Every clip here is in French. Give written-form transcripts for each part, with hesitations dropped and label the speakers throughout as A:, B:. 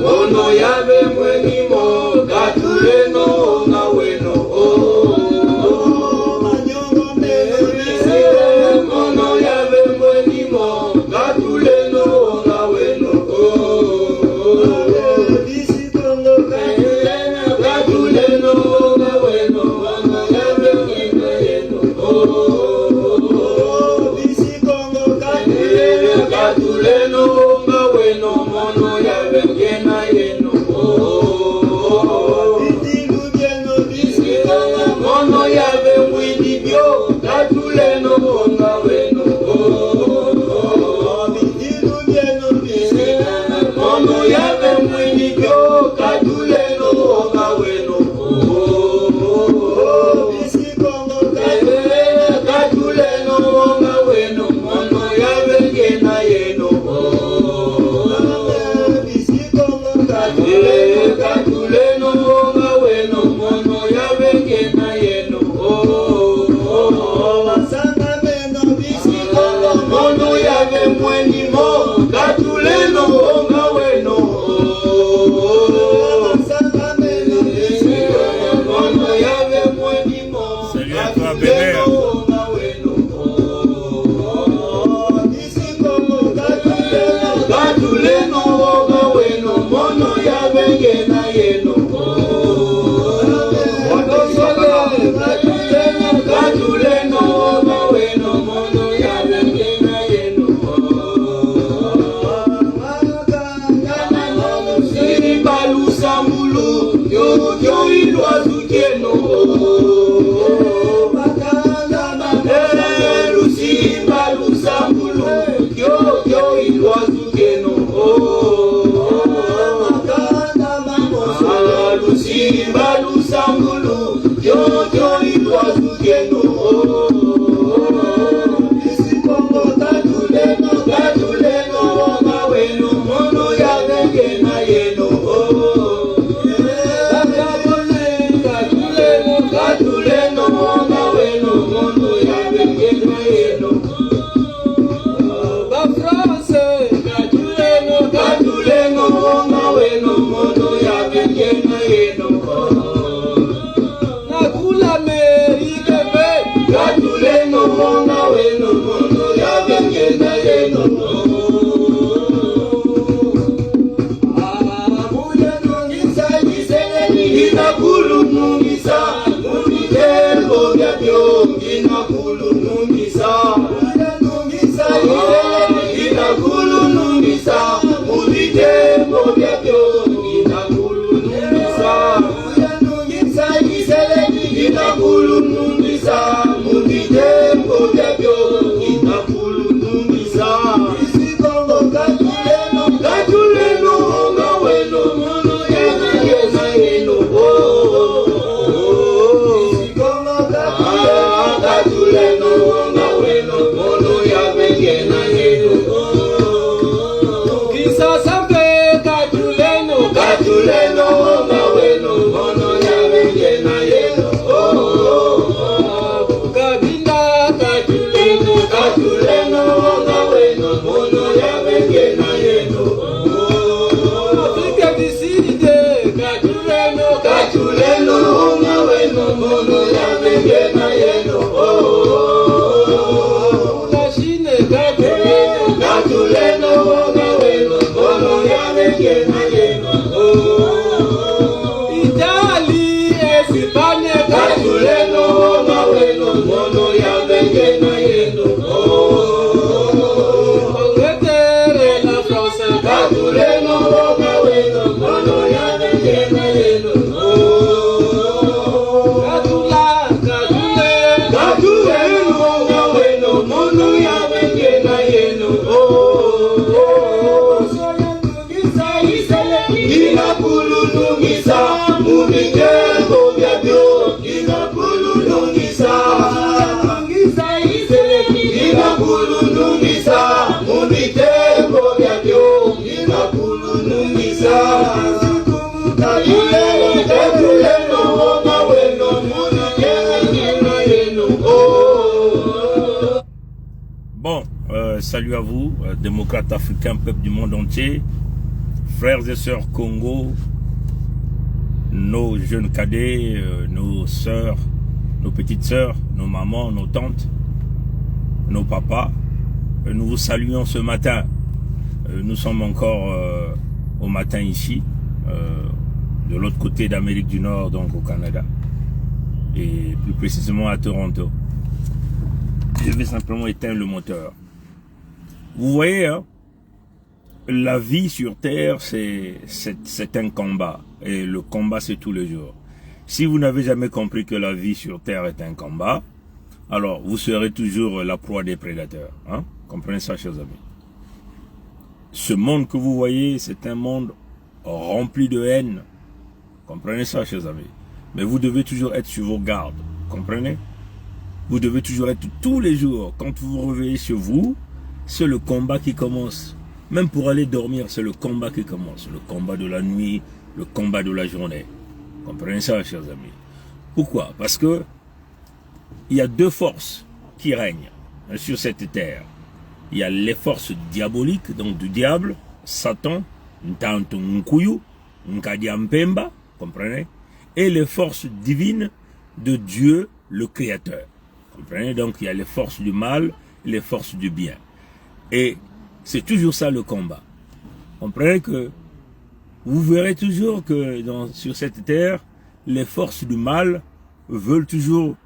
A: Mono yabe mweni mo katuleno na weno mono yabe mweni mo katuleno na weno katuleno na weno mono yabe mweni yeno katuleno na weno mono yabe gena yeno mono yabe mwidi bio katuleno na weno mono yabe mwidi bio katuleno na weno katuleno na weno mono yabe gena yeno katuleno na weno mono yabe gena yeno mono yabe mweni mo katuleno na weno mono yabe mweni mo katuleno na weno katuleno na weno mono yabe gena yeno katuleno na weno mono yabe gena yeno balusa mulu yo ilwazukeno lusi balusa mulu yo ilwazukeno lusi balusa mulu yo ilwazukeno katuleno na weno mono yabe gena yeno katuleno na weno mono yabe gena yeno katuleno na weno mono yabe gena yeno katuleno na weno mono yabe gena yeno inakulunungisa mubitego byabyo inakulunungisa inakulunungisa mubitego byabyo inakulunungisa inakulunungisa mubitego byabyo inakulunungisa katuleno na weno mono yabe gena yeno katuleno na weno mono yabe gena yeno katuleno na weno mono yabe gena yeno katuleno na weno mono yabe gena yeno katuleno na weno mono yabe gena yeno katuleno na weno mono yabe gena yeno katuleno na weno mono yabe gena yeno katuleno na weno mono yabe gena yeno katuleno na weno mono yabe gena yeno inakulunungisa mubitego byabyo inakulunungisa mubitego byabyo inakulunungisa katuleno na weno mono yabe gena yeno
B: Bon, salut à vous, démocrates africains, peuple du monde entier. frères et sœurs Congo, nos jeunes cadets, nos sœurs, nos petites sœurs, nos mamans, nos tantes, nos papas, nous vous saluons ce matin. Nous sommes encore au matin ici, de l'autre côté d'Amérique du Nord, donc au Canada, et plus précisément à Toronto. Je vais simplement éteindre le moteur. Vous voyez, hein, la vie sur Terre, c'est un combat. Et le combat, c'est tous les jours. Si vous n'avez jamais compris que la vie sur Terre est un combat, alors vous serez toujours la proie des prédateurs. Hein? Comprenez ça, chers amis. Ce monde que vous voyez, c'est un monde rempli de haine. Comprenez ça, chers amis. Mais vous devez toujours être sur vos gardes. Comprenez? Vous devez toujours être tous les jours. Quand vous vous réveillez chez vous, c'est le combat qui commence. Même pour aller dormir, c'est le combat qui commence. Le combat de la nuit, le combat de la journée. Comprenez ça, chers amis. Pourquoi? Parce que il y a deux forces qui règnent sur cette terre. Il y a les forces diaboliques, donc du diable, Satan, Ntanto Nkuyu, Nkadiampemba, comprenez? Et les forces divines de Dieu, le Créateur. Comprenez? Donc il y a les forces du mal, les forces du bien. Et c'est toujours ça le combat. Comprenez que vous verrez toujours que sur cette terre, les forces du mal veulent toujours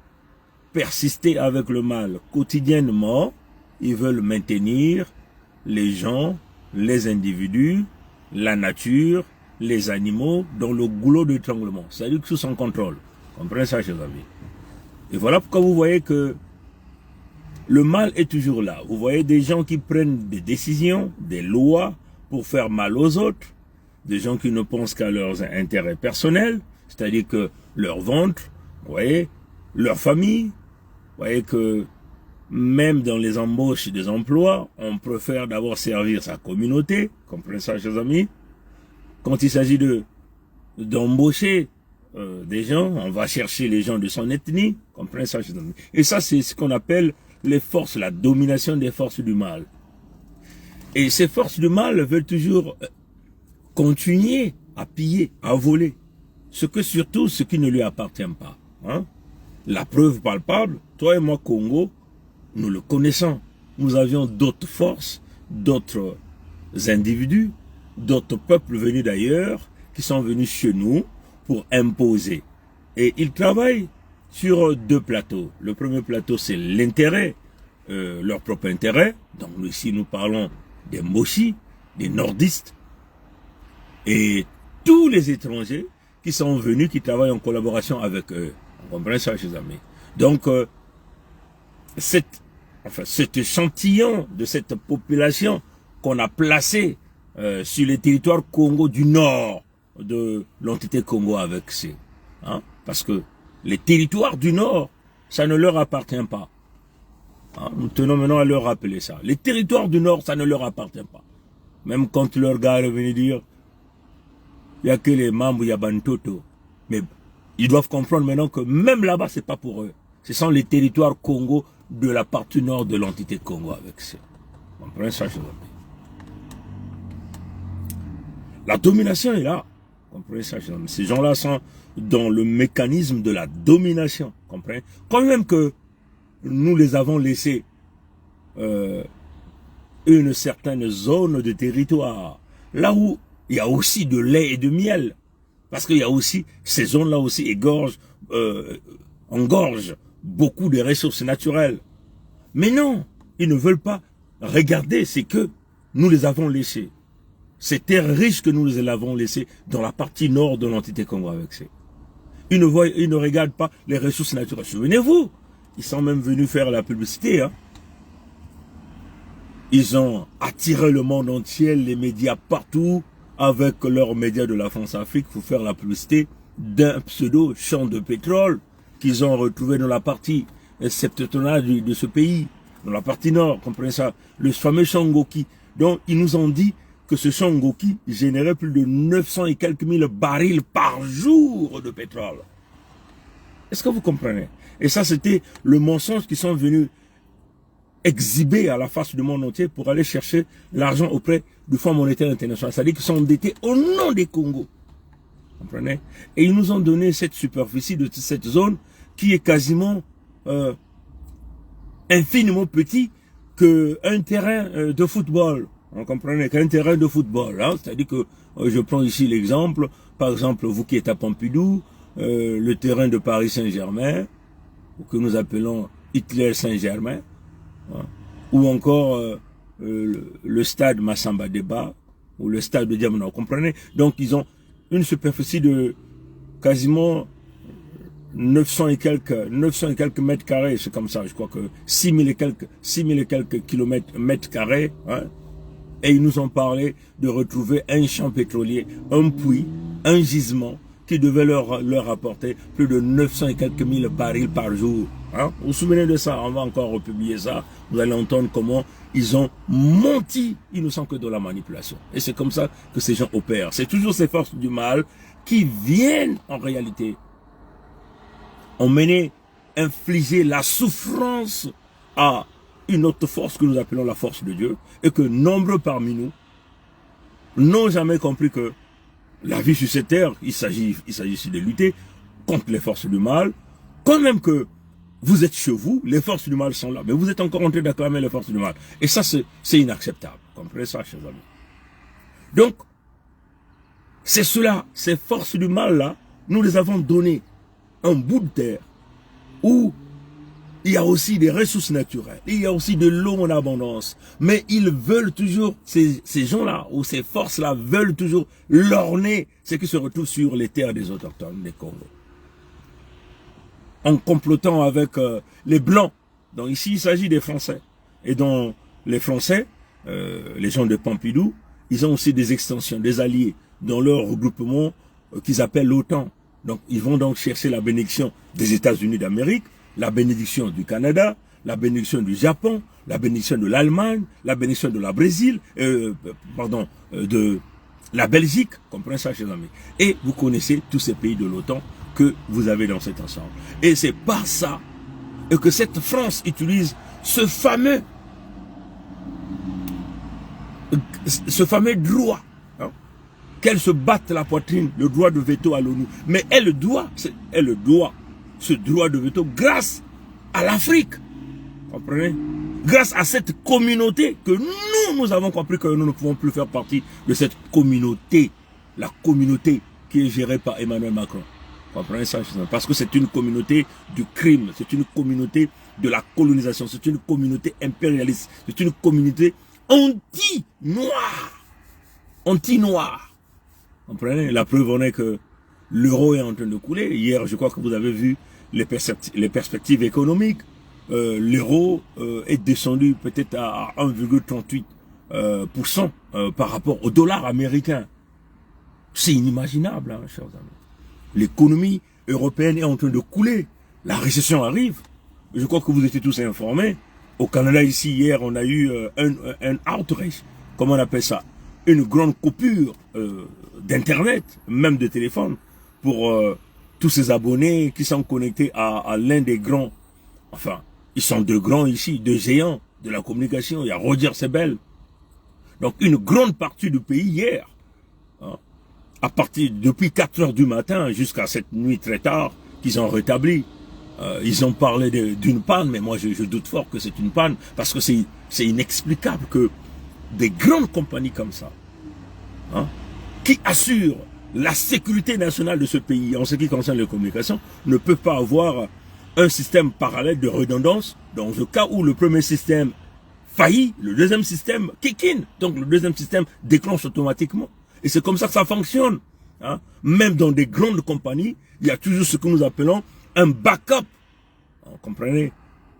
B: persister avec le mal. Quotidiennement, ils veulent maintenir les gens, les individus, la nature, les animaux dans le goulot d'étranglement. C'est-à-dire que sous son contrôle. Comprenez ça, chers amis. Et voilà pourquoi vous voyez que le mal est toujours là. Vous voyez des gens qui prennent des décisions, des lois pour faire mal aux autres, des gens qui ne pensent qu'à leurs intérêts personnels, c'est-à-dire que leur ventre, vous voyez, leur famille, vous voyez que même dans les embauches des emplois, on préfère d'abord servir sa communauté, comprenez ça, chers amis. Quand il s'agit d'embaucher des gens, on va chercher les gens de son ethnie, comprenez ça, chers amis. Et ça, c'est ce qu'on appelle les forces, la domination des forces du mal. Et ces forces du mal veulent toujours continuer à piller, à voler. Ce qui ne lui appartient pas. Hein? La preuve palpable, toi et moi, Congo, nous le connaissons. Nous avions d'autres forces, d'autres individus, d'autres peuples venus d'ailleurs, qui sont venus chez nous pour imposer. Et ils travaillent sur deux plateaux. Le premier plateau, c'est l'intérêt, leur propre intérêt. Donc ici, nous parlons des Moshi, des nordistes, et tous les étrangers qui sont venus, qui travaillent en collaboration avec eux. On comprend ça, chers amis. Donc, cet échantillon de cette population qu'on a placé sur les territoires Congo du nord de l'entité Congo avec C. Hein? Parce que les territoires du nord, ça ne leur appartient pas. Hein? Nous tenons maintenant à leur rappeler ça. Les territoires du nord, ça ne leur appartient pas. Même quand leur gars est venu dire, il n'y a que les membres Yabantoto. Mais ils doivent comprendre maintenant que même là-bas, c'est pas pour eux. Ce sont les territoires Congo de la partie nord de l'entité Congo avec ça. Vous comprenez ça, chers amis? La domination est là. Vous comprenez ça, chers amis? Ces gens-là sont dans le mécanisme de la domination. Vous comprenez? Quand même que nous les avons laissés une certaine zone de territoire, là où il y a aussi de lait et de miel. Parce qu'il y a aussi, ces zones-là aussi engorgent beaucoup de ressources naturelles. Mais non, ils ne veulent pas regarder ce que nous les avons laissés. Ces terres riches que nous les avons laissées dans la partie nord de l'entité Congo avec ces. Ils ne regardent pas les ressources naturelles. Souvenez-vous, ils sont même venus faire la publicité. Hein. Ils ont attiré le monde entier, les médias partout, avec leurs médias de la France-Afrique pour faire la publicité d'un pseudo champ de pétrole qu'ils ont retrouvé dans la partie septentrionale de ce pays, dans la partie nord, comprenez ça, le fameux champ Ngoki. Donc, ils nous ont dit que ce champ Ngoki générait plus de 900 et quelques mille barils par jour de pétrole. Est-ce que vous comprenez? Et ça, c'était le mensonge qu'ils sont venus exhiber à la face du monde entier pour aller chercher l'argent auprès du Fonds monétaire international. C'est-à-dire qu'ils sont endettés au nom des Congos. Vous comprenez? Et ils nous ont donné cette superficie de cette zone qui est quasiment infiniment petit qu'un terrain de football. Vous comprenez? Qu'un terrain de football. Hein? C'est-à-dire que, je prends ici l'exemple, par exemple, vous qui êtes à Pompidou, le terrain de Paris Saint-Germain, que nous appelons Hitler Saint-Germain, hein? Ou encore le stade Massamba Débat, ou le stade de Diamond. Vous comprenez? Donc, ils ont une superficie de quasiment 900 et quelques mètres carrés, c'est comme ça, je crois que 6000 et quelques mètres carrés, hein, et ils nous ont parlé de retrouver un champ pétrolier, un puits, un gisement, qui devait leur apporter plus de 900 et quelques mille barils par jour. Hein. Vous vous souvenez de ça? On va encore republier ça. Vous allez entendre comment ils ont menti. Ils ne sont que de la manipulation. Et c'est comme ça que ces gens opèrent. C'est toujours ces forces du mal qui viennent en réalité emmener, infliger la souffrance à une autre force que nous appelons la force de Dieu, et que nombreux parmi nous n'ont jamais compris que la vie sur cette terre, il s'agit de lutter contre les forces du mal, quand même que vous êtes chez vous, les forces du mal sont là, mais vous êtes encore en train d'acclamer les forces du mal. Et ça, c'est inacceptable. Comprenez ça, chers amis. Donc, c'est cela, ces forces du mal-là, nous les avons donné un bout de terre où il y a aussi des ressources naturelles, il y a aussi de l'eau en abondance, mais ils veulent toujours, ces gens-là, ou ces forces-là, veulent toujours lorgner ce qui se retrouve sur les terres des autochtones des Congo. En complotant avec les Blancs. Donc ici, il s'agit des Français. Et donc, les Français, les gens de Pompidou, ils ont aussi des extensions, des alliés, dans leur regroupement qu'ils appellent l'OTAN. Donc, ils vont donc chercher la bénédiction des États-Unis d'Amérique, la bénédiction du Canada, la bénédiction du Japon, la bénédiction de l'Allemagne, la bénédiction de la Brésil, de la Belgique, comprenez ça, chers amis. Et vous connaissez tous ces pays de l'OTAN que vous avez dans cet ensemble. Et c'est par ça que cette France utilise ce fameux droit, hein, qu'elle se batte la poitrine, le droit de veto à l'ONU. Mais elle doit ce droit de veto grâce à l'Afrique. Comprenez? Grâce à cette communauté que nous avons compris que nous ne pouvons plus faire partie de cette communauté. La communauté qui est gérée par Emmanuel Macron. Comprenez ça? Parce que c'est une communauté du crime, c'est une communauté de la colonisation, c'est une communauté impérialiste, c'est une communauté anti-noire. Anti-noire. Comprenez? La preuve en est que l'euro est en train de couler. Hier, je crois que vous avez vu les perspectives économiques. L'euro est descendu peut-être à 1,38% par rapport au dollar américain. C'est inimaginable, hein, chers amis. L'économie européenne est en train de couler. La récession arrive. Je crois que vous étiez tous informés. Au Canada, ici, hier, on a eu un outrage. Comment on appelle ça? Une grande coupure d'Internet, même de téléphone, pour tous ces abonnés qui sont connectés à l'un des grands. Enfin, ils sont deux grands ici, deux géants de la communication. Il y a Roger Sebel. Donc, une grande partie du pays hier, hein, depuis 4 heures du matin jusqu'à cette nuit très tard, qu'ils ont rétabli. Ils ont parlé d'une panne, mais moi je doute fort que c'est une panne, parce que c'est inexplicable que des grandes compagnies comme ça, hein, qui assurent la sécurité nationale de ce pays en ce qui concerne les communications, ne peuvent pas avoir un système parallèle de redondance dans le cas où le premier système faillit, le deuxième système kick in, donc le deuxième système déclenche automatiquement. Et c'est comme ça que ça fonctionne. Hein. Même dans des grandes compagnies, il y a toujours ce que nous appelons un backup. Vous comprenez?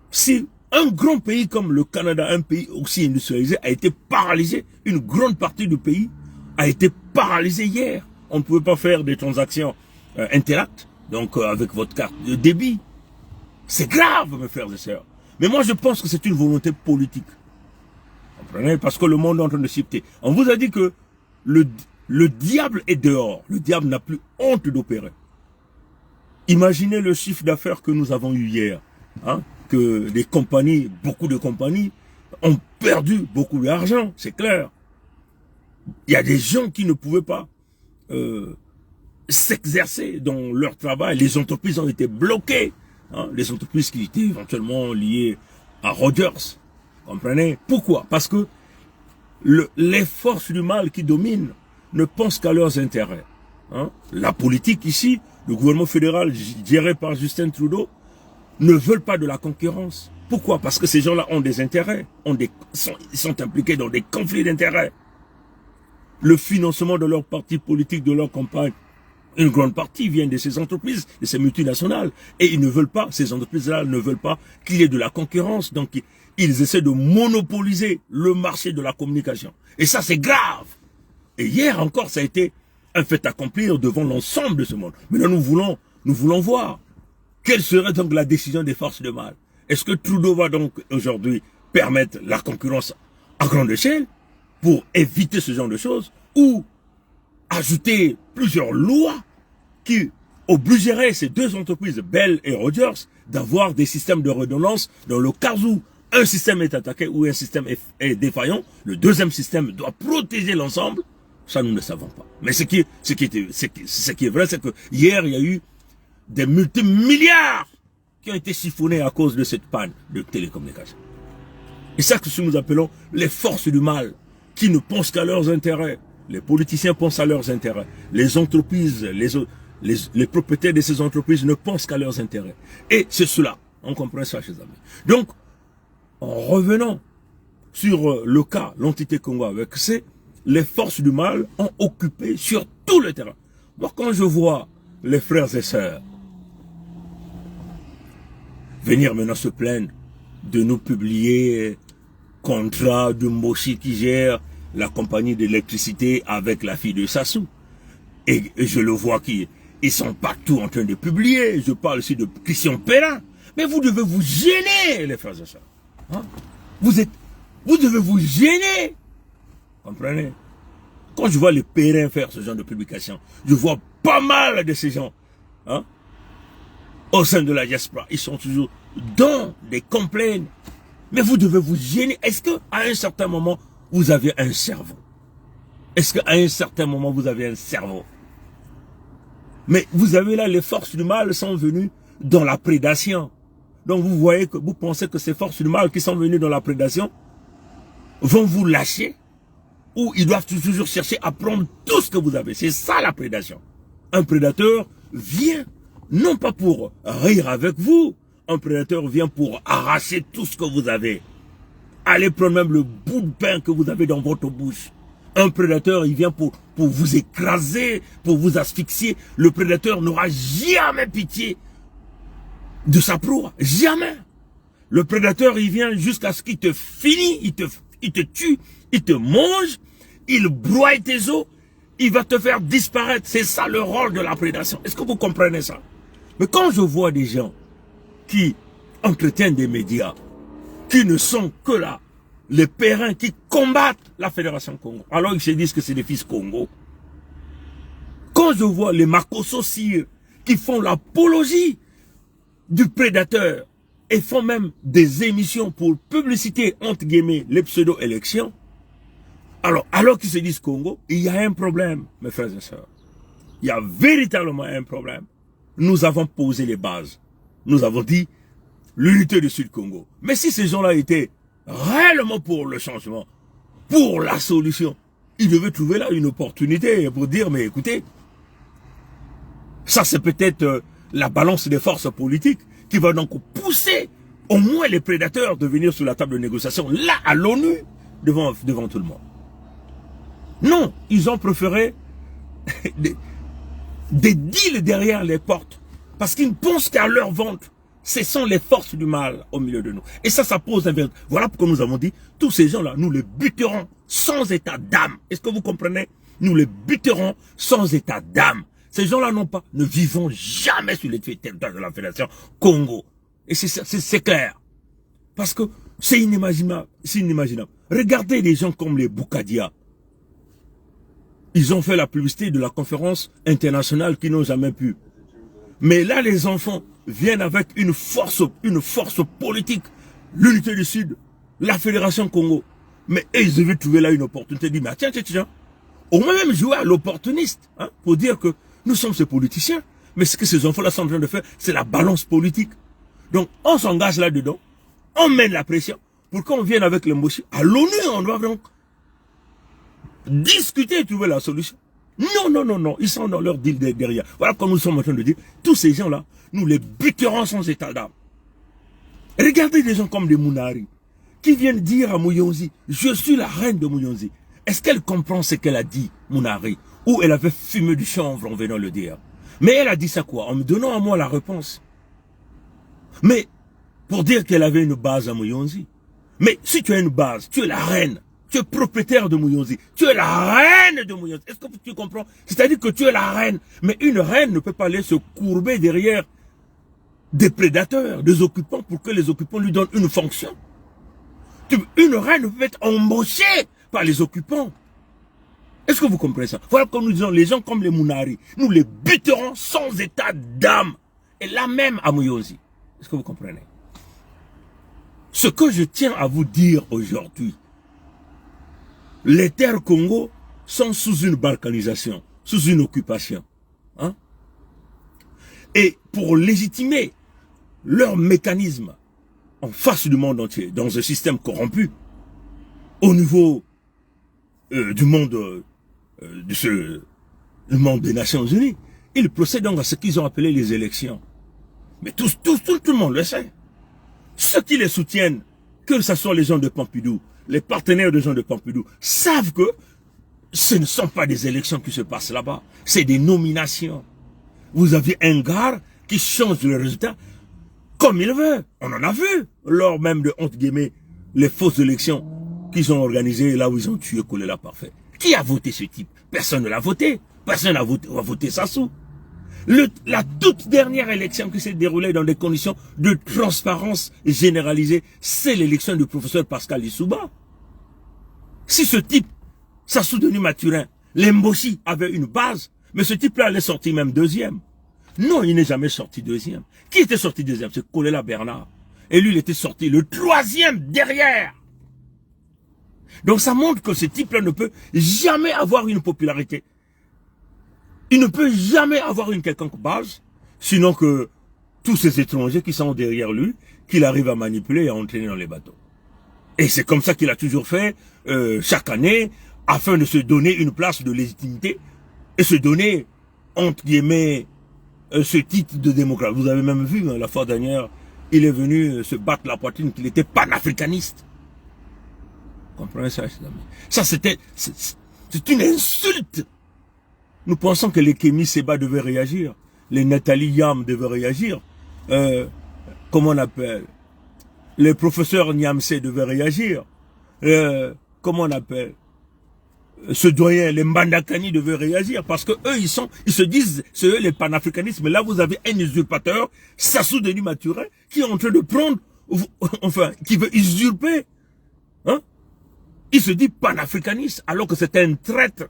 B: Si un grand pays comme le Canada, un pays aussi industrialisé, a été paralysé, une grande partie du pays a été paralysée hier. On ne pouvait pas faire des transactions Interact, donc avec votre carte de débit. C'est grave, mes frères et sœurs. Mais moi, je pense que c'est une volonté politique. Vous comprenez? Parce que le monde est en train de shifter. On vous a dit que le diable est dehors. Le diable n'a plus honte d'opérer. Imaginez le chiffre d'affaires que nous avons eu hier. Hein, que des compagnies, beaucoup de compagnies, ont perdu beaucoup d'argent, c'est clair. Il y a des gens qui ne pouvaient pas s'exercer dans leur travail. Les entreprises ont été bloquées. Hein, les entreprises qui étaient éventuellement liées à Rogers. Comprenez? Pourquoi? Parce que les forces du mal qui dominent ne pensent qu'à leurs intérêts. Hein? La politique ici, le gouvernement fédéral géré par Justin Trudeau, ne veulent pas de la concurrence. Pourquoi? Parce que ces gens-là ont des intérêts, ils sont impliqués dans des conflits d'intérêts. Le financement de leur parti politique, de leur campagne, une grande partie vient de ces entreprises, de ces multinationales. Et ils ne veulent pas, ces entreprises-là ne veulent pas qu'il y ait de la concurrence. Donc, ils essaient de monopoliser le marché de la communication. Et ça, c'est grave. Et hier encore, ça a été un fait accompli devant l'ensemble de ce monde. Maintenant, nous voulons voir quelle serait donc la décision des forces de mal. Est-ce que Trudeau va donc aujourd'hui permettre la concurrence à grande échelle pour éviter ce genre de choses, ou ajouter plusieurs lois qui obligeraient ces deux entreprises, Bell et Rogers, d'avoir des systèmes de redondance dans le cas où un système est attaqué ou un système est défaillant, le deuxième système doit protéger l'ensemble. Ça, nous ne savons pas. Mais ce qui est vrai, c'est que hier, il y a eu des multimilliards qui ont été siphonnés à cause de cette panne de télécommunications. Et ça que nous appelons les forces du mal, qui ne pensent qu'à leurs intérêts. Les politiciens pensent à leurs intérêts. Les entreprises, les propriétaires de ces entreprises ne pensent qu'à leurs intérêts. Et c'est cela. On comprend ça, chers amis. Donc, en revenant sur le cas, l'entité Congo avec C, les forces du mal ont occupé sur tout le terrain. Moi, quand je vois les frères et sœurs venir maintenant se plaindre de nous publier contrat de Moshi qui gère la compagnie d'électricité avec la fille de Sassou. Et je le vois qu'ils sont partout en train de publier. Je parle aussi de Christian Perrin. Mais vous devez vous gêner, les frères et sœurs. Hein? Vous devez vous gêner. Comprenez? Quand je vois les Perrin faire ce genre de publication, je vois pas mal de ces gens, hein, au sein de la diaspora. Ils sont toujours dans des complaints. Mais vous devez vous gêner. Est-ce qu'à un certain moment, vous avez un cerveau? Est-ce qu'à un certain moment, vous avez un cerveau? Mais vous avez là, les forces du mal sont venues dans la prédation. Donc vous voyez que vous pensez que ces forces du mal qui sont venues dans la prédation vont vous lâcher, ou ils doivent toujours chercher à prendre tout ce que vous avez. C'est ça la prédation. Un prédateur vient non pas pour rire avec vous, un prédateur vient pour arracher tout ce que vous avez. Allez prendre même le bout de pain que vous avez dans votre bouche. Un prédateur, il vient pour vous écraser, pour vous asphyxier. Le prédateur n'aura jamais pitié de sa proie. Jamais. Le prédateur, il vient jusqu'à ce qu'il te finisse, il te tue, il te mange, il broie tes os, il va te faire disparaître. C'est ça le rôle de la prédation. Est-ce que vous comprenez ça? Mais quand je vois des gens qui entretiennent des médias, qui ne sont que là, les Perrins qui combattent la Fédération Congo, alors ils se disent que c'est des fils Congo. Quand je vois les Makosso Sire qui font l'apologie du prédateur et font même des émissions pour publiciter, entre guillemets, les pseudo-élections, alors qu'ils se disent Congo, il y a un problème, mes frères et sœurs. Il y a véritablement un problème. Nous avons posé les bases. Nous avons dit l'unité du Sud-Congo. Mais si ces gens-là étaient réellement pour le changement, pour la solution, ils devaient trouver là une opportunité pour dire, mais écoutez, ça c'est peut-être la balance des forces politiques qui va donc pousser au moins les prédateurs de venir sur la table de négociation, là à l'ONU, devant tout le monde. Non, ils ont préféré des deals derrière les portes, parce qu'ils ne pensent qu'à leur ventre. Ce sont les forces du mal au milieu de nous. Et ça pose un verre. Voilà pourquoi nous avons dit, tous ces gens-là, nous les buterons sans état d'âme. Est-ce que vous comprenez? Nous les buterons sans état d'âme. Ces gens-là ne vivront jamais sur les territoires de la Fédération Congo. Et c'est clair. Parce que c'est inimaginable. C'est inimaginable. Regardez les gens comme les Boukadia. Ils ont fait la publicité de la conférence internationale qu'ils n'ont jamais pu. Mais là, les enfants viennent avec une force politique. L'unité du Sud, la Fédération Congo. Mais ils devaient trouver là une opportunité. Ils disent, mais tiens, On va même jouer à l'opportuniste, hein, pour dire que nous sommes ces politiciens, mais ce que ces enfants-là sont en train de faire, c'est la balance politique. Donc, on s'engage là-dedans, on mène la pression, pour qu'on vienne avec le Mboshi. À l'ONU, on doit donc discuter et trouver la solution. Non, non, non, non, ils sont dans leur deal derrière. Voilà comme nous sommes en train de dire, tous ces gens-là, nous les buterons sans état d'âme. Regardez des gens comme des Mounari, qui viennent dire à Mouyonzi, je suis la reine de Mouyonzi. Est-ce qu'elle comprend ce qu'elle a dit, Mounari? Ou elle avait fumé du chanvre en venant le dire? Mais elle a dit ça quoi? En me donnant à moi la réponse. Mais, pour dire qu'elle avait une base à Mouyonzi. Mais si tu as une base, tu es la reine. Tu es propriétaire de Mouyonzi. Tu es la reine de Mouyonzi. Est-ce que tu comprends? C'est-à-dire que tu es la reine. Mais une reine ne peut pas aller se courber derrière des prédateurs, des occupants, pour que les occupants lui donnent une fonction. Une reine peut être embauchée par les occupants. Est-ce que vous comprenez ça? Voilà comme nous disons, les gens comme les Mounari, nous les buterons sans état d'âme. Et là même à Mouyonzi. Est-ce que vous comprenez? Ce que je tiens à vous dire aujourd'hui, les terres Congo sont sous une balkanisation, sous une occupation. Hein? Et pour légitimer leur mécanisme en face du monde entier, dans un système corrompu, au niveau du monde du monde des Nations Unies, ils procèdent donc à ce qu'ils ont appelé les élections. Mais tout le monde le sait. Ceux qui les soutiennent, que ce soit les gens de Pompidou, les partenaires de gens de Pompidou, savent que ce ne sont pas des élections qui se passent là-bas, c'est des nominations. Vous avez un gars qui change le résultat comme il veut. On en a vu lors même de, entre guillemets, les fausses élections qu'ils ont organisées là où ils ont tué Kolela Parfait. Qui a voté ce type? Personne ne l'a voté. Personne n'a voté Sassou. La toute dernière élection qui s'est déroulée dans des conditions de transparence généralisée, c'est l'élection du professeur Pascal Lissouba. Si ce type, Sassou Denis Mathurin, l'Mboshi avait une base, mais ce type-là allait sortir même deuxième. Non, il n'est jamais sorti deuxième. Qui était sorti deuxième? C'est Kolela Bernard. Et lui, il était sorti le troisième derrière. Donc ça montre que ce type-là ne peut jamais avoir une popularité. Il ne peut jamais avoir une quelconque base, sinon que tous ces étrangers qui sont derrière lui, qu'il arrive à manipuler et à entraîner dans les bateaux. Et c'est comme ça qu'il a toujours fait chaque année, afin de se donner une place de légitimité et se donner, entre guillemets, ce titre de démocrate. Vous avez même vu, hein, la fois dernière, il est venu se battre la poitrine qu'il était panafricaniste. Vous comprenez ça, chers amis? Ça, c'est une insulte. Nous pensons que les Kémy Seba devaient réagir, les Nathalie Yam devaient réagir, comment on appelle, les professeurs Niamse devaient réagir, comment on appelle, ce doyen, les Mbandakani devaient réagir, parce que eux, ils se disent, c'est eux les panafricanistes, mais là vous avez un usurpateur, Sassou Denis Mathurin, qui est en train de prendre, enfin, qui veut usurper, hein? Il se dit panafricaniste, alors que c'est un traître,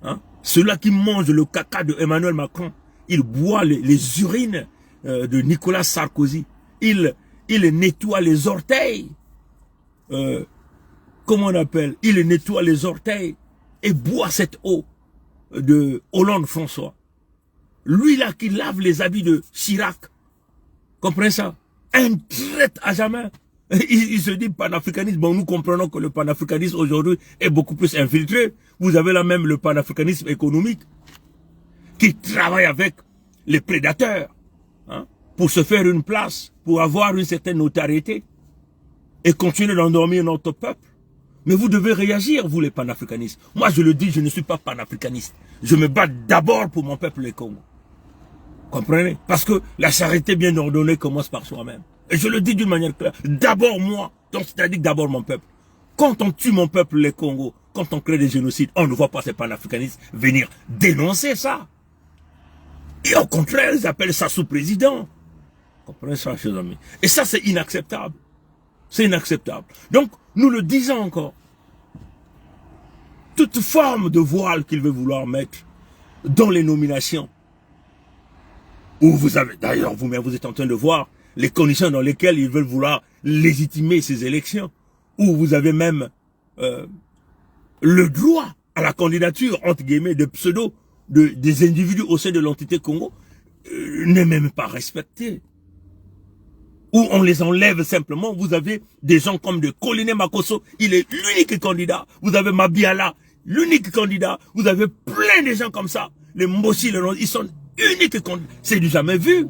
B: hein? Ceux-là qui mangent le caca de Emmanuel Macron, il boit les urines de Nicolas Sarkozy, il nettoie les orteils, comment on appelle, il nettoie les orteils et boit cette eau de Hollande François. Lui là qui lave les habits de Chirac, comprenez ça? Un traître à jamais. Il se dit panafricaniste. Bon, nous comprenons que le panafricanisme aujourd'hui est beaucoup plus infiltré. Vous avez là même le panafricanisme économique qui travaille avec les prédateurs, hein, pour se faire une place, pour avoir une certaine notoriété et continuer d'endormir notre peuple. Mais vous devez réagir, vous les panafricanistes. Moi je le dis, je ne suis pas panafricaniste. Je me bats d'abord pour mon peuple, les Congos. Comprenez? Parce que la charité bien ordonnée commence par soi-même. Et je le dis d'une manière claire. D'abord moi, donc c'est-à-dire d'abord mon peuple. Quand on tue mon peuple, les Congos, quand on crée des génocides, on ne voit pas ces panafricanistes venir dénoncer ça. Et au contraire, ils appellent ça sous-président. Comprenez ça, chers amis? Et ça, c'est inacceptable. C'est inacceptable. Donc, nous le disons encore. Toute forme de voile qu'il veut vouloir mettre dans les nominations, où vous avez, d'ailleurs, vous-même, vous êtes en train de voir les conditions dans lesquelles ils veulent vouloir légitimer ces élections, où vous avez même le droit à la candidature, entre guillemets, de pseudo, des individus au sein de l'entité Congo, n'est même pas respectée. Ou on les enlève simplement. Vous avez des gens comme de Colline Makosso, il est l'unique candidat. Vous avez Mabiala, l'unique candidat. Vous avez plein de gens comme ça. Les Mbossi, ils sont uniques candidats. C'est du jamais vu.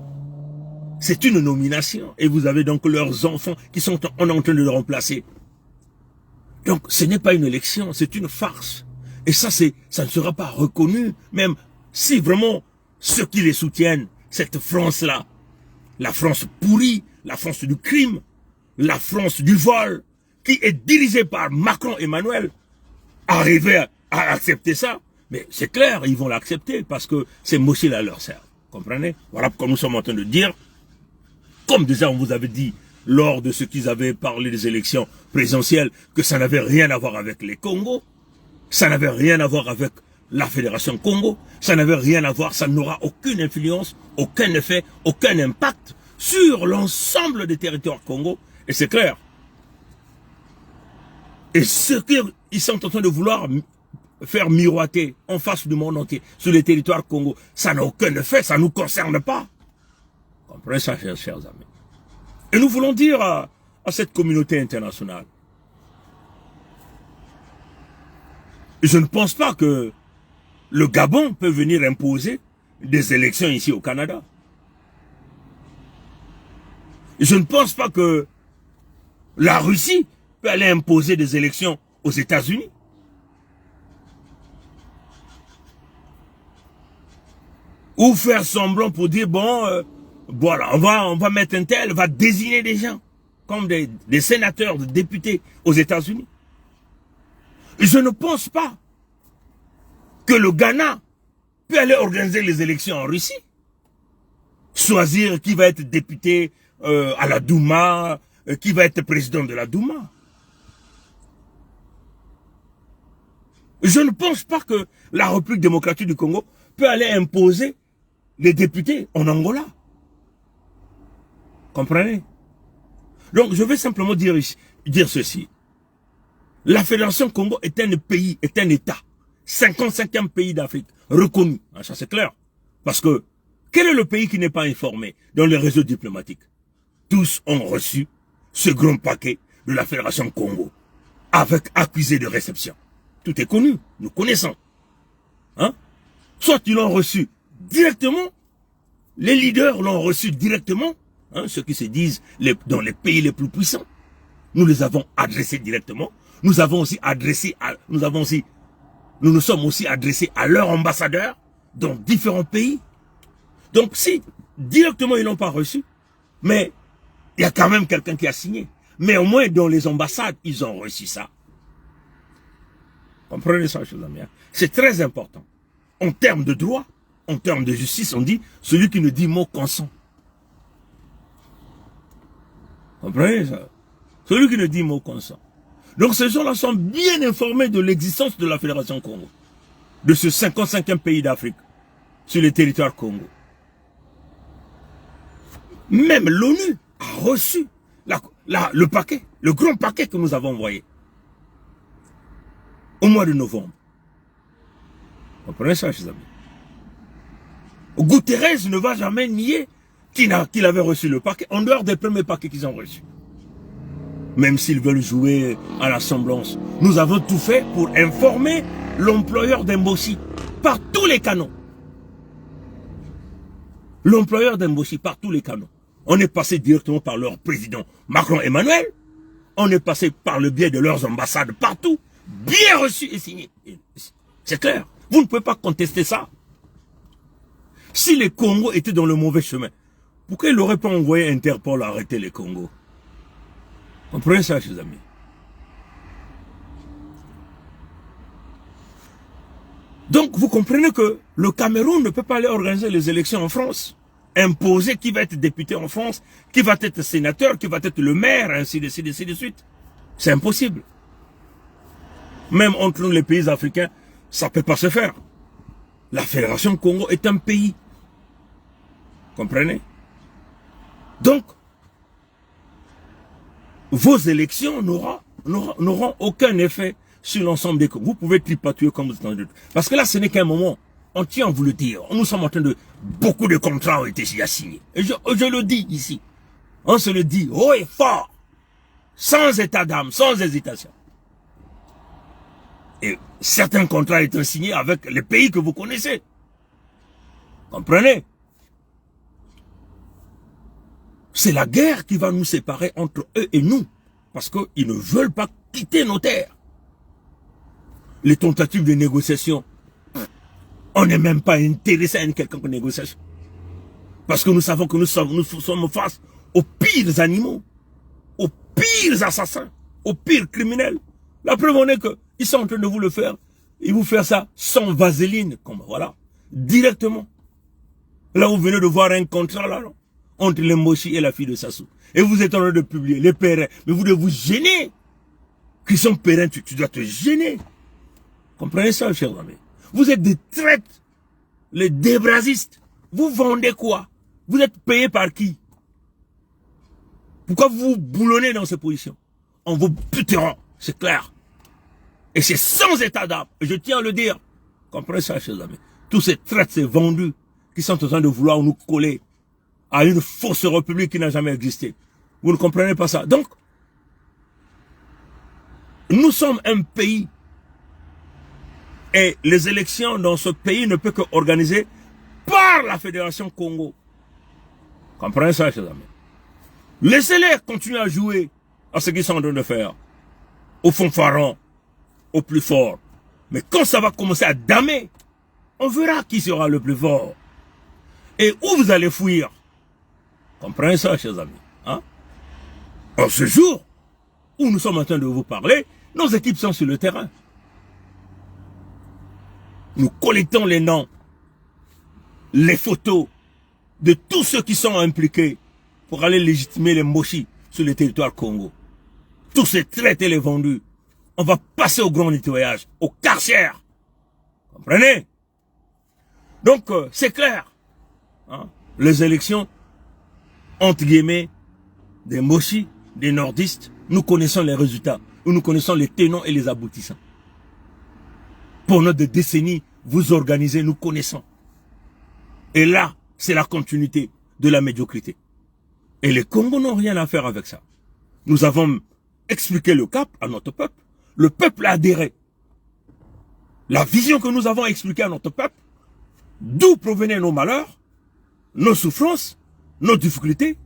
B: C'est une nomination. Et vous avez donc leurs enfants qui sont en train de le remplacer. Donc ce n'est pas une élection, c'est une farce. Et ça ne sera pas reconnu, même si vraiment ceux qui les soutiennent, cette France-là, la France pourrie, la France du crime, la France du vol, qui est dirigée par Macron Emmanuel, arriver à accepter ça, mais c'est clair, ils vont l'accepter parce que c'est Mossi là leur sert. Comprenez? Voilà pourquoi nous sommes en train de dire, comme déjà on vous avait dit lors de ce qu'ils avaient parlé des élections présidentielles, que ça n'avait rien à voir avec les Congos, ça n'avait rien à voir avec la Fédération Congo, ça n'avait rien à voir, ça n'aura aucune influence, aucun effet, aucun impact sur l'ensemble des territoires Congo, et c'est clair. Et ce qu'ils sont en train de vouloir faire miroiter en face du monde entier, sur les territoires Congo, ça n'a aucun effet, ça ne nous concerne pas. Comprenez ça, chers amis. Et nous voulons dire à cette communauté internationale, je ne pense pas que le Gabon peut venir imposer des élections ici au Canada. Je ne pense pas que la Russie peut aller imposer des élections aux États-Unis. Ou faire semblant pour dire, bon, voilà, on va mettre un tel, on va désigner des gens comme des sénateurs, des députés aux États-Unis. Je ne pense pas que le Ghana peut aller organiser les élections en Russie. Choisir qui va être député à la Douma, qui va être président de la Douma. Je ne pense pas que la République démocratique du Congo peut aller imposer les députés en Angola. Comprenez? Donc je vais simplement dire ceci. La Fédération Congo est un pays, est un État. 55e pays d'Afrique, reconnu. Ça c'est clair. Parce que, quel est le pays qui n'est pas informé dans les réseaux diplomatiques? Tous ont reçu ce grand paquet de la Fédération Congo, avec accusé de réception. Tout est connu, nous connaissons. Hein? Soit ils l'ont reçu directement, les leaders l'ont reçu directement, hein, ceux qui se disent dans les pays les plus puissants. Nous les avons adressés directement. Nous nous sommes aussi adressés à leurs ambassadeurs dans différents pays. Donc si directement ils n'ont pas reçu, mais il y a quand même quelqu'un qui a signé. Mais au moins dans les ambassades, ils ont reçu ça. Comprenez ça, chers amis. C'est très important. En termes de droit, en termes de justice, on dit celui qui ne dit mot consent. Comprenez ça? Celui qui ne dit mot consent. Donc ces gens-là sont bien informés de l'existence de la Fédération Congo, de ce 55e pays d'Afrique, sur les territoires Congo. Même l'ONU a reçu le paquet, le grand paquet que nous avons envoyé au mois de novembre. Vous comprenez ça, chers amis? Guterres ne va jamais nier qu'il avait reçu le paquet, en dehors des premiers paquets qu'ils ont reçus. Même s'ils veulent jouer à la semblance. Nous avons tout fait pour informer l'employeur d'Mbossi par tous les canaux. L'employeur d'Mbossi par tous les canaux. On est passé directement par leur président Macron Emmanuel. On est passé par le biais de leurs ambassades partout. Bien reçu et signé. C'est clair. Vous ne pouvez pas contester ça. Si les Congos étaient dans le mauvais chemin, pourquoi ils n'auraient pas envoyé Interpol arrêter les Congos? Comprenez ça, chers amis. Donc, vous comprenez que le Cameroun ne peut pas aller organiser les élections en France, imposer qui va être député en France, qui va être sénateur, qui va être le maire, ainsi de suite. C'est impossible. Même entre nous, les pays africains, ça ne peut pas se faire. La Fédération Congo est un pays. Comprenez? Donc, vos élections n'auront aucun effet sur l'ensemble des... Vous pouvez tripatouiller comme vous entendez. Parce que là, ce n'est qu'un moment. On tient à vous le dire. Nous sommes en train de... Beaucoup de contrats ont été signés. Et je le dis ici. On se le dit haut et fort. Sans état d'âme, sans hésitation. Et certains contrats étant signés avec les pays que vous connaissez. Comprenez? C'est la guerre qui va nous séparer entre eux et nous. Parce qu'ils ne veulent pas quitter nos terres. Les tentatives de négociation, on n'est même pas intéressé à une quelconque négociation. Parce que nous savons que nous sommes face aux pires animaux, aux pires assassins, aux pires criminels. La preuve en est qu'ils sont en train de vous le faire. Ils vous font ça sans vaseline, comme voilà, directement. Là, vous venez de voir un contrat là, entre les Moshi et la fille de Sassou. Et vous êtes en train de publier les périns. Mais vous devez vous gêner. Christian Perrin, tu dois te gêner. Comprenez ça, chers amis. Vous êtes des traîtres, les débrasistes. Vous vendez quoi? Vous êtes payés par qui? Pourquoi vous boulonnez dans ces positions? On vous butera, c'est clair. Et c'est sans état d'âme. Je tiens à le dire. Comprenez ça, chers amis. Tous ces traîtres, ces vendus, qui sont en train de vouloir nous coller à une fausse république qui n'a jamais existé. Vous ne comprenez pas ça. Donc, nous sommes un pays et les élections dans ce pays ne peuvent qu'organiser par la Fédération Congo. Comprenez ça, chers amis. Laissez-les continuer à jouer à ce qu'ils sont en train de faire. Au fanfaron, au plus fort. Mais quand ça va commencer à damer, on verra qui sera le plus fort. Et où vous allez fuir. Comprenez ça, chers amis. Hein? En ce jour où nous sommes en train de vous parler, nos équipes sont sur le terrain. Nous collectons les noms, les photos de tous ceux qui sont impliqués pour aller légitimer les Moshi sur le territoire Congo. Tous ces traités et les vendus. On va passer au grand nettoyage, au Karcher. Comprenez? Donc, c'est clair. Hein? Les élections, entre guillemets, des Moshi, des nordistes, nous connaissons les résultats. Nous connaissons les tenants et les aboutissants. Pour notre décennie, vous organisez, nous connaissons. Et là, c'est la continuité de la médiocrité. Et les Congos n'ont rien à faire avec ça. Nous avons expliqué le cap à notre peuple. Le peuple a adhéré. La vision que nous avons expliquée à notre peuple, d'où provenaient nos malheurs, nos souffrances, nos difficultés,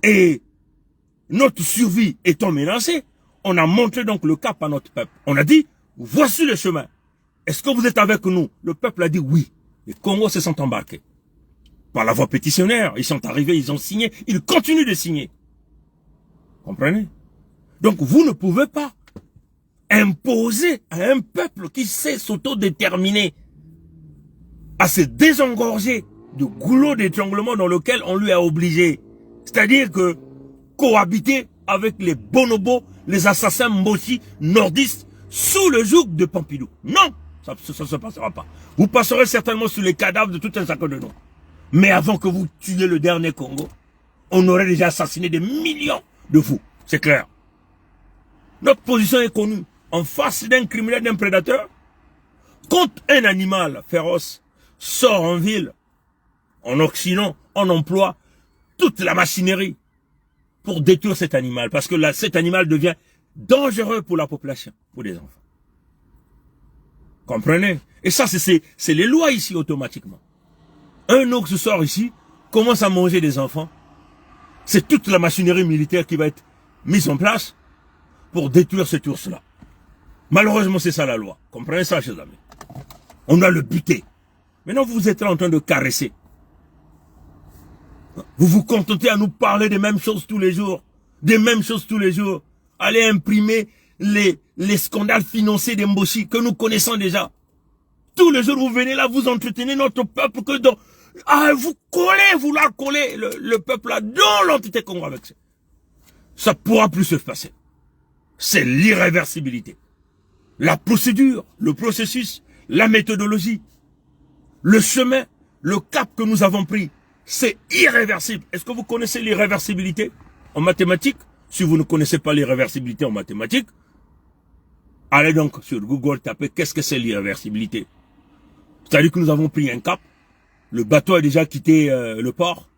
B: et notre survie étant menacée, on a montré donc le cap à notre peuple. On a dit, voici le chemin. Est-ce que vous êtes avec nous? Le peuple a dit oui. Les Congos se sont embarqués. Par la voie pétitionnaire, ils sont arrivés, ils ont signé, ils continuent de signer. Comprenez? Donc vous ne pouvez pas imposer à un peuple qui sait s'autodéterminer à se désengorger du goulot d'étranglement dans lequel on lui a obligé. C'est-à-dire que cohabiter avec les bonobos, les assassins Moshi, nordistes, sous le joug de Pompidou. Non, ça ne se passera pas. Vous passerez certainement sur les cadavres de tout un chacun de nous. Mais avant que vous tuiez le dernier Congo, on aurait déjà assassiné des millions de vous. C'est clair. Notre position est connue. En face d'un criminel, d'un prédateur, quand un animal féroce sort en ville, en Occident, on emploie toute la machinerie pour détruire cet animal. Parce que là, cet animal devient dangereux pour la population, pour les enfants. Comprenez? Et ça, c'est les lois ici automatiquement. Un ours sort ici, commence à manger des enfants. C'est toute la machinerie militaire qui va être mise en place pour détruire cet ours-là. Malheureusement, c'est ça la loi. Comprenez ça, chers amis? On doit le buter. Maintenant, vous êtes là en train de caresser. Vous vous contentez à nous parler des mêmes choses tous les jours. Des mêmes choses tous les jours. Allez imprimer les scandales financiers des Moshi que nous connaissons déjà. Tous les jours, vous venez là, vous entretenez notre peuple que dans... Ah, vous collez, vouloir coller le peuple là dans l'entité Congo avec ça. Ça pourra plus se passer. C'est l'irréversibilité. La procédure, le processus, la méthodologie, le chemin, le cap que nous avons pris, c'est irréversible. Est-ce que vous connaissez l'irréversibilité en mathématiques? Si vous ne connaissez pas l'irréversibilité en mathématiques, Allez donc sur Google, tapez qu'est-ce que c'est l'irréversibilité. C'est-à-dire que nous avons pris un cap, le bateau a déjà quitté le port,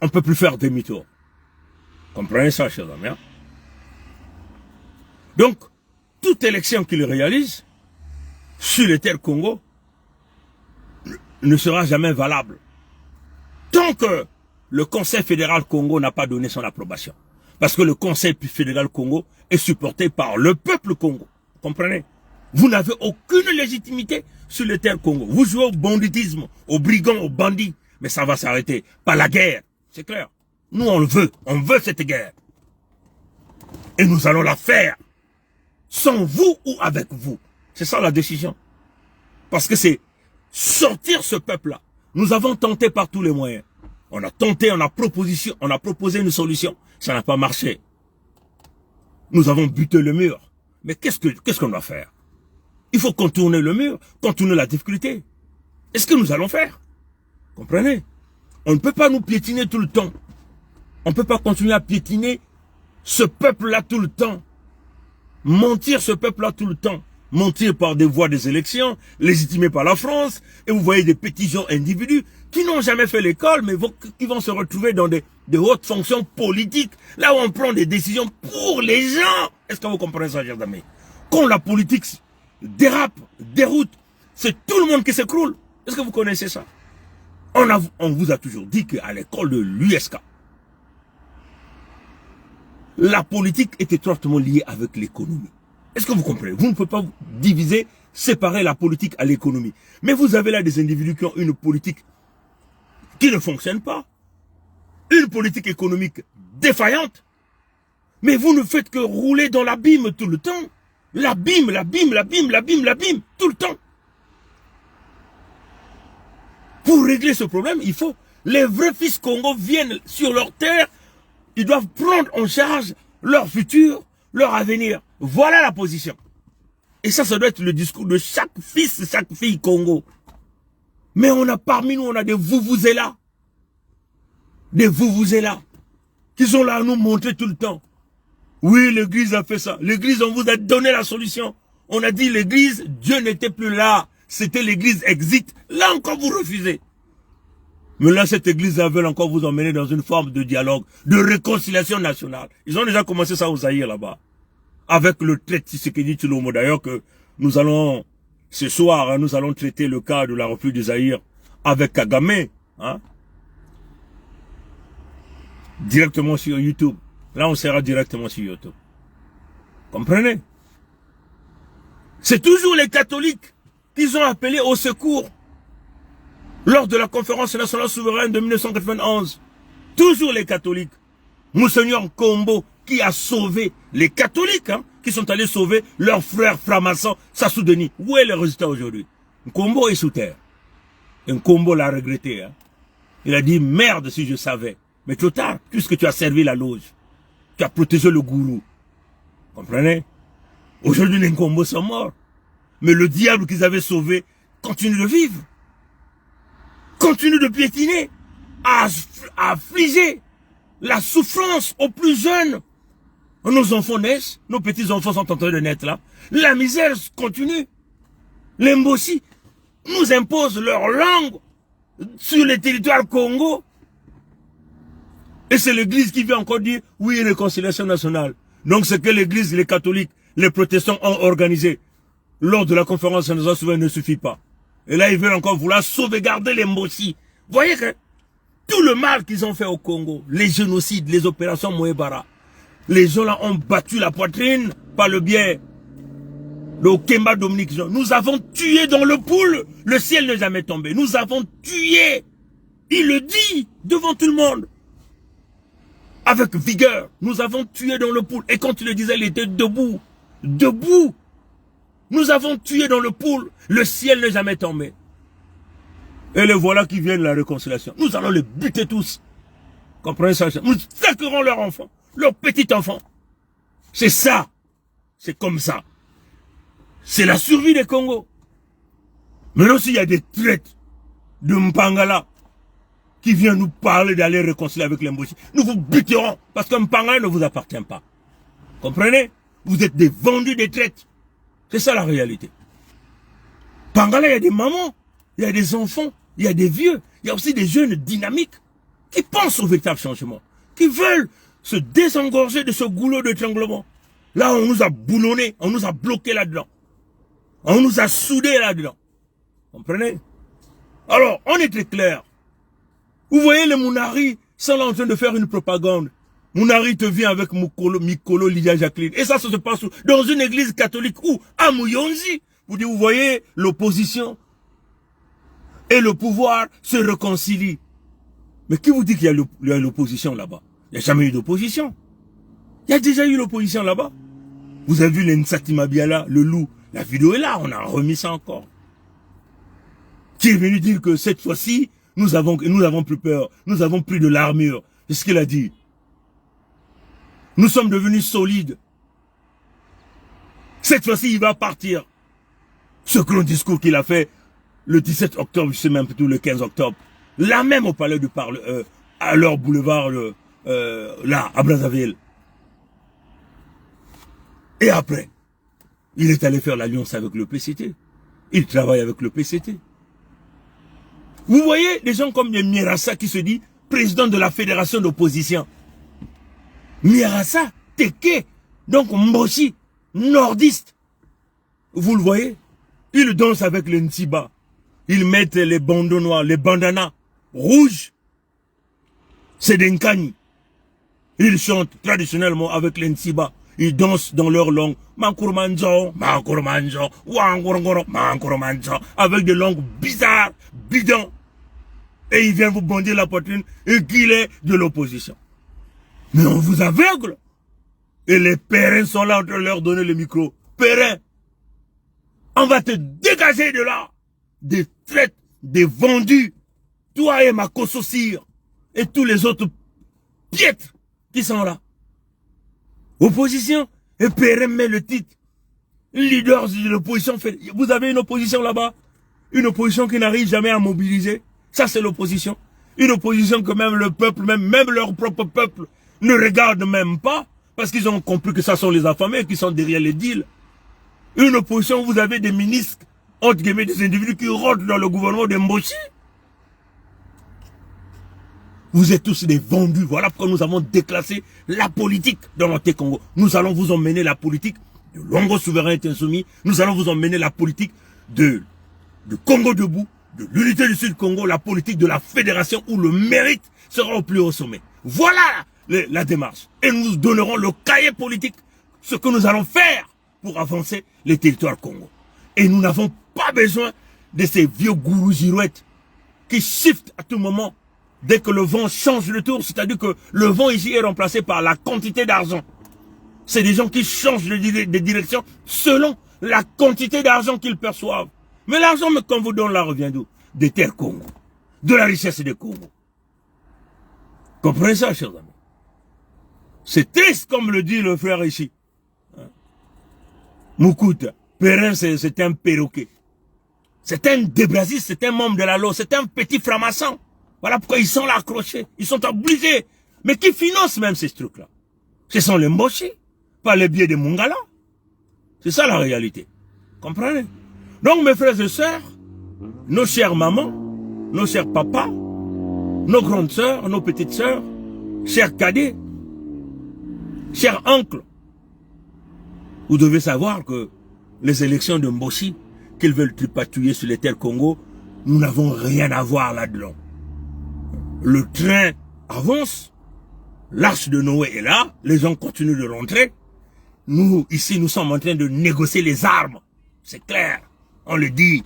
B: on ne peut plus faire demi-tour. Comprenez ça, chers amis. Hein? Donc, toute élection qu'il réalise sur les terres Congo ne sera jamais valable tant que le Conseil fédéral Congo n'a pas donné son approbation. Parce que le Conseil fédéral Congo est supporté par le peuple Congo. Comprenez? Vous n'avez aucune légitimité sur les terres Congo. Vous jouez au banditisme, aux brigands, aux bandits. Mais ça va s'arrêter. Pas la guerre. C'est clair. Nous, on le veut. On veut cette guerre. Et nous allons la faire. Sans vous ou avec vous. C'est ça la décision. Parce que c'est sortir ce peuple-là. Nous avons tenté par tous les moyens. On a tenté, on a proposé une solution. Ça n'a pas marché. Nous avons buté le mur. Mais qu'est-ce qu'on doit faire? Il faut contourner le mur, contourner la difficulté. Est-ce que nous allons faire? Comprenez? On ne peut pas nous piétiner tout le temps. On ne peut pas continuer à piétiner ce peuple-là tout le temps. Mentir ce peuple-là tout le temps. Mentir par des voies des élections, légitimés par la France. Et vous voyez des petits gens individus qui n'ont jamais fait l'école, mais qui vont se retrouver dans des hautes fonctions politiques, là où on prend des décisions pour les gens. Est-ce que vous comprenez ça, chers amis? Quand la politique dérape, déroute, c'est tout le monde qui s'écroule. Est-ce que vous connaissez ça? On vous a toujours dit qu'à l'école de l'USK, la politique est étroitement liée avec l'économie. Est-ce que vous comprenez? Vous ne pouvez pas diviser, séparer la politique à l'économie. Mais vous avez là des individus qui ont une politique qui ne fonctionne pas. Une politique économique défaillante. Mais vous ne faites que rouler dans l'abîme tout le temps. L'abîme, l'abîme, l'abîme, l'abîme, l'abîme, tout le temps. Pour régler ce problème, il faut... Les vrais fils Congo viennent sur leur terre. Ils doivent prendre en charge leur futur, leur avenir. Voilà la position. Et ça doit être le discours de chaque fils, chaque fille Congo. Mais parmi nous, on a des vous-vous-êtes-là. Des vous-vous-êtes-là. Qui sont là à nous montrer tout le temps. Oui, l'église a fait ça. L'église, on vous a donné la solution. On a dit l'église, Dieu n'était plus là. C'était l'église exit. Là encore, vous refusez. Mais là, cette église-là veut encore vous emmener dans une forme de dialogue, de réconciliation nationale. Ils ont déjà commencé ça au Zaïre là-bas. Avec le traité Tshisekedi Tshilombo. D'ailleurs que nous allons, ce soir, hein, nous allons traiter le cas de la République du Zaïre avec Kagame. Hein, directement sur YouTube. Là, on sera directement sur YouTube. Comprenez? C'est toujours les catholiques qui ont appelé au secours lors de la conférence nationale souveraine de 1991. Toujours les catholiques. Monseigneur Kombo qui a sauvé les catholiques, hein, qui sont allés sauver leur frère franc-maçon Sassou Denis. Où est le résultat aujourd'hui? Kombo est sous terre. Et Kombo l'a regretté. Hein. Il a dit, merde si je savais. Mais trop tard, puisque tu as servi la loge. Tu as protégé le gourou. Comprenez? Aujourd'hui, les Nkombo sont morts. Mais le diable qu'ils avaient sauvé continue de vivre. Continue de piétiner. À affliger la souffrance aux plus jeunes. Nos enfants naissent. Nos petits-enfants sont en train de naître là. La misère continue. Les Mbossi nous imposent leur langue sur les territoires Congo. Et c'est l'église qui vient encore dire, oui, réconciliation nationale. Donc c'est que l'église, les catholiques, les protestants ont organisé lors de la conférence nationale souveraine ne suffit pas. Et là, ils veulent encore vouloir sauvegarder les Mbossi. Vous voyez que tout le mal qu'ils ont fait au Congo, les génocides, les opérations Moebara, les gens là ont battu la poitrine par le biais de Kemba Dominique Jean. Nous avons tué dans le pool, le ciel n'est jamais tombé. Nous avons tué. Il le dit devant tout le monde. Avec vigueur, nous avons tué dans le pool. Et quand il le disait, il était debout. Debout. Nous avons tué dans le pool. Le ciel n'est jamais tombé. Et les voilà qui viennent la réconciliation. Nous allons les buter tous. Comprenez ça? Nous sacrifierons leurs enfants. Leurs petits-enfants. C'est ça. C'est comme ça. C'est la survie des Congo. Maintenant, s'il y a des traites de Mpangala qui vient nous parler d'aller réconcilier avec les Mbossi, nous vous buterons parce que Mpangala ne vous appartient pas. Comprenez? Vous êtes des vendus, des traites. C'est ça la réalité. Pangala, il y a des mamans, il y a des enfants, il y a des vieux, il y a aussi des jeunes dynamiques qui pensent au véritable changement, qui veulent se désengorger de ce goulot d'étranglement. Là, on nous a boulonnés, on nous a bloqués là-dedans. On nous a soudés là-dedans. Comprenez? Alors, on est très clair. Vous voyez les Mounari sont là en train de faire une propagande. Mounari te vient avec Mikolo, Lydia Jacqueline. Et ça se passe dans une église catholique où? À Mouyonzi. Vous voyez, l'opposition et le pouvoir se réconcilient. Mais qui vous dit qu'il y a l'opposition là-bas? Il n'y a jamais eu d'opposition. Il y a déjà eu l'opposition là-bas. Vous avez vu l'Ensati Mabiala, le loup. La vidéo est là, on a remis ça encore. Qui est venu dire que cette fois-ci, nous avons plus peur. Nous avons pris de l'armure. C'est ce qu'il a dit. Nous sommes devenus solides. Cette fois-ci, il va partir. Ce grand discours qu'il a fait le 17 octobre, je sais même plutôt le 15 octobre. Là même au palais du Parlement, à leur boulevard, là, à Brazzaville. Et après, il est allé faire l'alliance avec le PCT. Il travaille avec le PCT. Vous voyez des gens comme Mierassa qui se dit président de la fédération d'opposition. Mierassa, Teke, donc Mboshi, nordiste. Vous le voyez? Ils dansent avec les Ntiba. Ils mettent les bandeaux noirs, les bandanas rouges. C'est des Nkani. Ils chantent traditionnellement avec les Ntiba. Ils dansent dans leur langue. Mankurmanjo, Mankurmanjo, Wangorongoro, Mankurmanjo. Avec des langues bizarres, bidons. Et ils viennent vous bondir la poitrine et qu'il est de l'opposition. Mais on vous aveugle. Et les périns sont là en train de leur donner le micro. Périns, on va te dégager de là. Des traites, des vendus. Toi et ma Kossosir. Et tous les autres piètres qui sont là. Opposition. Et Périns met le titre. Leaders de l'opposition. Vous avez une opposition là-bas. Une opposition qui n'arrive jamais à mobiliser. Ça, c'est l'opposition. Une opposition que même le peuple, même leur propre peuple, ne regarde même pas. Parce qu'ils ont compris que ça sont les affamés qui sont derrière les deals. Une opposition où vous avez des ministres, entre guillemets, des individus qui rentrent dans le gouvernement de Mboshi. Vous êtes tous des vendus. Voilà pourquoi nous avons déclassé la politique dans notre Congo. Nous allons vous emmener la politique de Longo Souveraineté Insoumis. Nous allons vous emmener la politique de Congo debout, de l'unité du Sud-Congo, la politique de la fédération où le mérite sera au plus haut sommet. Voilà la démarche. Et nous donnerons le cahier politique, ce que nous allons faire pour avancer les territoires Congo. Et nous n'avons pas besoin de ces vieux gourous girouettes qui shiftent à tout moment dès que le vent change de tour. C'est-à-dire que le vent ici est remplacé par la quantité d'argent. C'est des gens qui changent de direction selon la quantité d'argent qu'ils perçoivent. Mais l'argent qu'on vous donne là revient d'où? Des terres Congo. De la richesse des Congo. Comprenez ça, chers amis? C'est triste, comme le dit le frère ici. Moukouta, Perrin, c'est un perroquet. C'est un débrasiste, c'est un membre de la loi, c'est un petit franc-maçon. Voilà pourquoi ils sont là accrochés. Ils sont obligés. Mais qui finance même ces trucs-là? Ce sont les Mboshi, pas les biais des Mungala. C'est ça la réalité. Comprenez? Donc mes frères et sœurs, nos chères mamans, nos chers papas, nos grandes sœurs, nos petites sœurs, chers cadets, chers oncles, vous devez savoir que les élections de Mboshi, qu'ils veulent tripatouiller sur les terres Congo, nous n'avons rien à voir là-dedans. Le train avance, l'arche de Noé est là, les gens continuent de rentrer. Nous, ici, nous sommes en train de négocier les armes. C'est clair, on le dit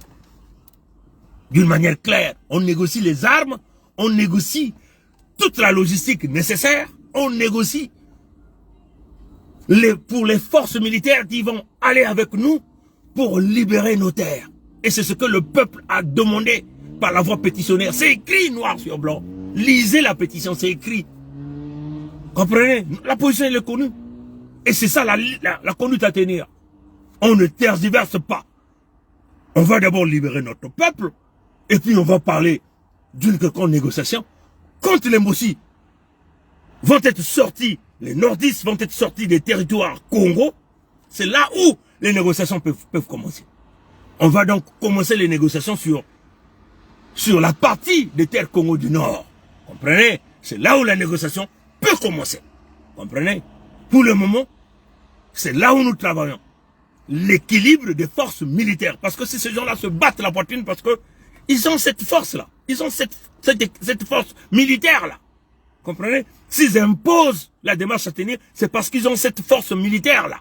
B: d'une manière claire. On négocie les armes, on négocie toute la logistique nécessaire, on négocie pour les forces militaires qui vont aller avec nous pour libérer nos terres. Et c'est ce que le peuple a demandé par la voie pétitionnaire. C'est écrit noir sur blanc. Lisez la pétition, c'est écrit. Comprenez? La position, elle est connue. Et c'est ça la conduite à tenir. On ne tergiverse pas. On va d'abord libérer notre peuple. Et puis on va parler d'une quelconque négociation. Quand les Mboshi vont être sortis, les nordistes vont être sortis des territoires Congo, c'est là où les négociations peuvent commencer. On va donc commencer les négociations sur la partie des terres Congo du Nord. Comprenez? C'est là où la négociation peut commencer. Comprenez? Pour le moment, c'est là où nous travaillons. L'équilibre des forces militaires. Parce que si ces gens-là se battent la poitrine, parce que ils ont cette force-là. Ils ont cette force militaire-là. Comprenez? S'ils imposent la démarche à tenir, c'est parce qu'ils ont cette force militaire-là.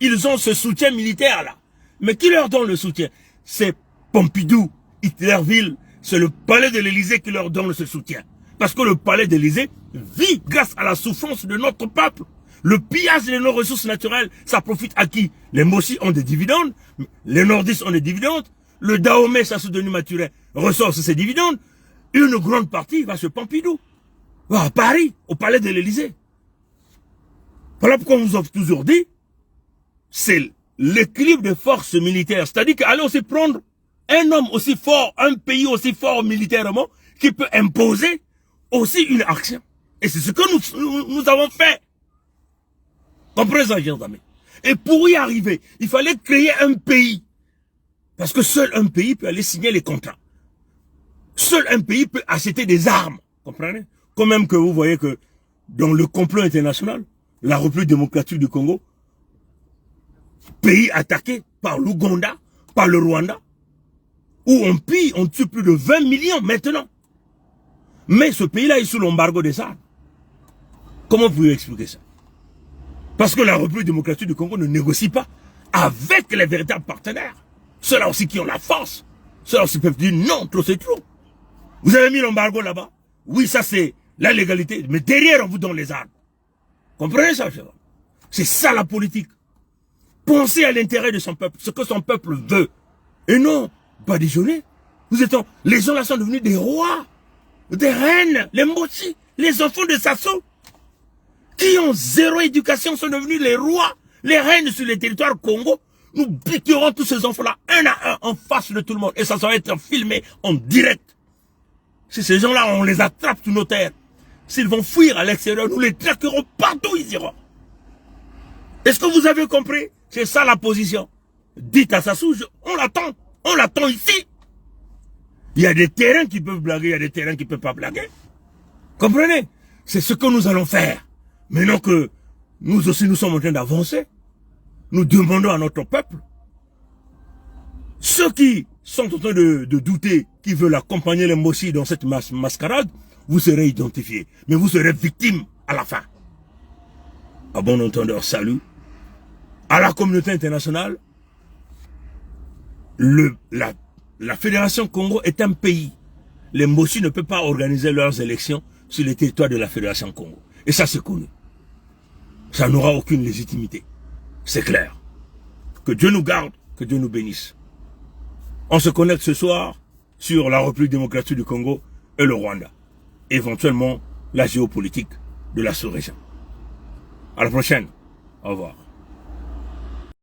B: Ils ont ce soutien militaire-là. Mais qui leur donne le soutien? C'est Pompidou, Hitlerville, c'est le palais de l'Élysée qui leur donne ce soutien. Parce que le palais de l'Élysée vit grâce à la souffrance de notre peuple. Le pillage de nos ressources naturelles, ça profite à qui? Les Mossi ont des dividendes, les Nordistes ont des dividendes, le Dahomey, sa soutenu Maturin, ressort ses dividendes. Une grande partie va sur Pompidou, va à Paris, au palais de l'Élysée. Voilà pourquoi on vous a toujours dit, c'est l'équilibre des forces militaires. C'est-à-dire qu'allez aussi prendre un homme aussi fort, un pays aussi fort militairement, qui peut imposer aussi une action. Et c'est ce que nous avons fait. Comprenez ça, chers amis. Et pour y arriver, il fallait créer un pays. Parce que seul un pays peut aller signer les contrats. Seul un pays peut acheter des armes. Comprenez? Quand même que vous voyez que dans le complot international, la République démocratique du Congo, pays attaqué par l'Ouganda, par le Rwanda, où on tue plus de 20 millions maintenant. Mais ce pays-là est sous l'embargo des armes. Comment pouvez-vous expliquer ça? Parce que la République démocratique du Congo ne négocie pas avec les véritables partenaires. Ceux-là aussi qui ont la force. Ceux-là aussi peuvent dire non, trop c'est trop. Vous avez mis l'embargo là-bas. Oui, ça c'est la légalité. Mais derrière, on vous donne les armes. Comprenez ça, cher? C'est ça la politique. Pensez à l'intérêt de son peuple, ce que son peuple veut. Et non, badigeonner. Les gens là sont devenus des rois, des reines, les Mossi, les enfants de Sassou, qui ont zéro éducation sont devenus les rois, les reines sur les territoires Congo. Nous buterons tous ces enfants-là, un à un, en face de tout le monde. Et ça va être filmé en direct. Si ces gens-là, on les attrape sur nos terres, s'ils vont fuir à l'extérieur, nous les traquerons partout où ils iront. Est-ce que vous avez compris? C'est ça la position. Dites à Sassou, on l'attend ici. Il y a des terrains qui peuvent blaguer, il y a des terrains qui ne peuvent pas blaguer. Comprenez? C'est ce que nous allons faire. Maintenant que nous aussi nous sommes en train d'avancer, nous demandons à notre peuple, ceux qui sont en train de douter, qui veulent accompagner les Mossi dans cette mascarade, vous serez identifiés. Mais vous serez victimes à la fin. À bon entendeur, salut. À la communauté internationale, la Fédération Congo est un pays. Les Mossi ne peuvent pas organiser leurs élections sur les territoires de la Fédération Congo. Et ça, c'est connu. Ça n'aura aucune légitimité. C'est clair. Que Dieu nous garde, que Dieu nous bénisse. On se connecte ce soir sur la République démocratique du Congo et le Rwanda. Éventuellement, la géopolitique de la sous-région. À la prochaine. Au revoir.